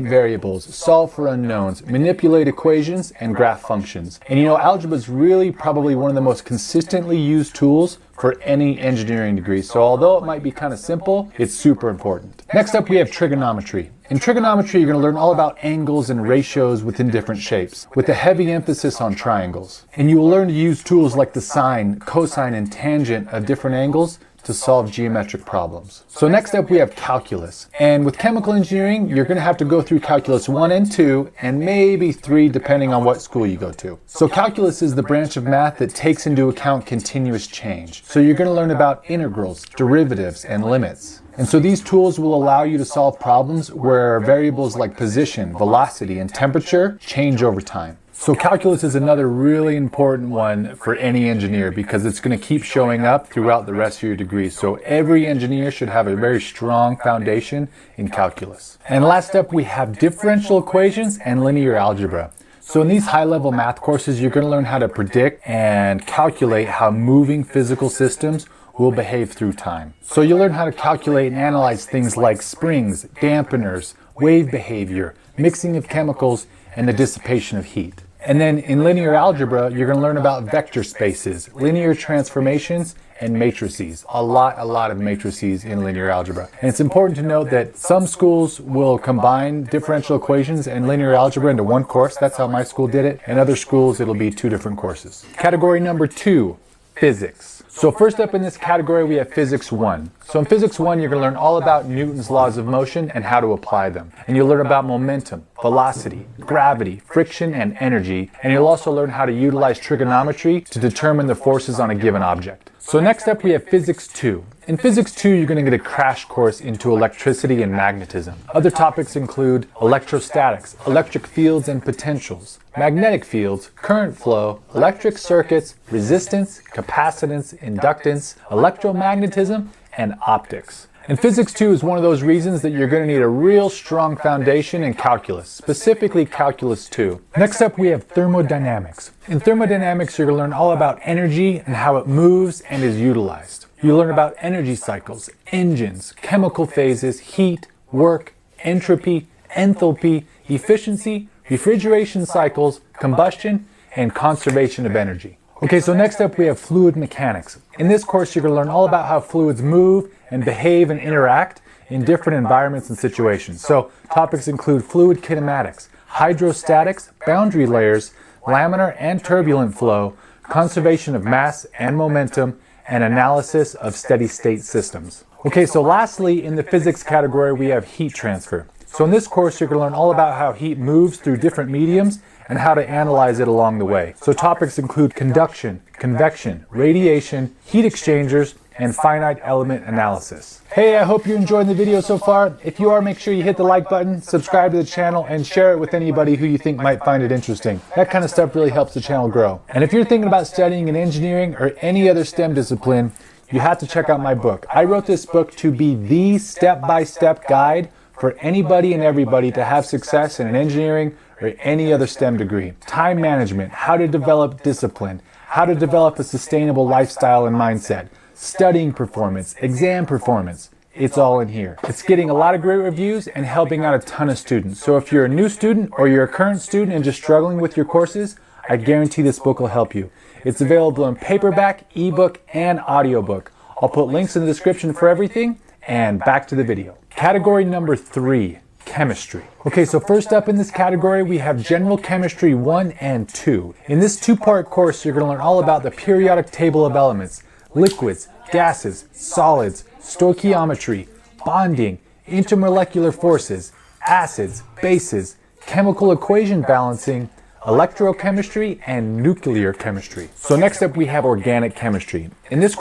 variables, solve for unknowns, manipulate equations, and graph functions. And algebra is really probably one of the most consistently used tools for any engineering degree. So although it might be kind of simple, it's super important. Next up, we have trigonometry. In trigonometry, you're going to learn all about angles and ratios within different shapes, with a heavy emphasis on triangles. And you will learn to use tools like the sine, cosine, and tangent of different angles to solve geometric problems. So next up we have calculus. And with chemical engineering, you're going to have to go through calculus 1 and 2 and maybe 3 depending on what school you go to. So calculus is the branch of math that takes into account continuous change. So you're going to learn about integrals, derivatives, and limits. And so these tools will allow you to solve problems where variables like position, velocity, and temperature change over time. So calculus is another really important one for any engineer because it's going to keep showing up throughout the rest of your degree. So every engineer should have a very strong foundation in calculus. And last up, we have differential equations and linear algebra. So in these high-level math courses, you're going to learn how to predict and calculate how moving physical systems will behave through time. So you'll learn how to calculate and analyze things like springs, dampeners, wave behavior, mixing of chemicals, and the dissipation of heat. And then in linear algebra, you're going to learn about vector spaces, linear transformations, and matrices. A lot of matrices in linear algebra. And it's important to note that some schools will combine differential equations and linear algebra into one course. That's how my school did it. In other schools, it'll be 2 different courses. Category number 2, physics. So first up in this category, we have physics 1. So in physics 1, you're going to learn all about Newton's laws of motion and how to apply them. And you'll learn about momentum, velocity, gravity, friction, and energy. And you'll also learn how to utilize trigonometry to determine the forces on a given object. So next up, we have physics 2. In physics 2, you're going to get a crash course into electricity and magnetism. Other topics include electrostatics, electric fields and potentials, magnetic fields, current flow, electric circuits, resistance, capacitance, inductance, electromagnetism, and optics. And physics 2 is one of those reasons that you're going to need a real strong foundation in calculus, specifically calculus 2. Next up, we have thermodynamics. In thermodynamics, you're going to learn all about energy and how it moves and is utilized. You'll learn about energy cycles, engines, chemical phases, heat, work, entropy, enthalpy, efficiency, refrigeration cycles, combustion, and conservation of energy. Okay, so next up we have fluid mechanics. In this course, you're going to learn all about how fluids move and behave and interact in different environments and situations. So topics include fluid kinematics, hydrostatics, boundary layers, laminar and turbulent flow, conservation of mass and momentum, and analysis of steady-state systems. Okay, so lastly, in the physics category, we have heat transfer. So in this course, you're going to learn all about how heat moves through different mediums and how to analyze it along the way. So topics include conduction, convection, radiation, heat exchangers, and finite element analysis. Hey, I hope you're enjoying the video so far. If you are, make sure you hit the like button, subscribe to the channel, and share it with anybody who you think might find it interesting. That kind of stuff really helps the channel grow. And if you're thinking about studying in engineering or any other STEM discipline, you have to check out my book. I wrote this book to be the step-by-step guide for anybody and everybody to have success in engineering or any other STEM degree. Time management, how to develop discipline, how to develop a sustainable lifestyle and mindset, studying performance, exam performance. It's all in here. It's getting a lot of great reviews and helping out a ton of students. So if you're a new student or you're a current student and just struggling with your courses, I guarantee this book will help you. It's available in paperback, ebook, and audiobook. I'll put links in the description for everything, and back to the video. Category number 3, chemistry. Okay, so first up in this category, we have General Chemistry 1 and 2. In this 2-part course, you're going to learn all about the periodic table of elements, liquids, gases, solids, stoichiometry, bonding, intermolecular forces, acids, bases, chemical equation balancing, electrochemistry, and nuclear chemistry. So next up we have organic chemistry. In this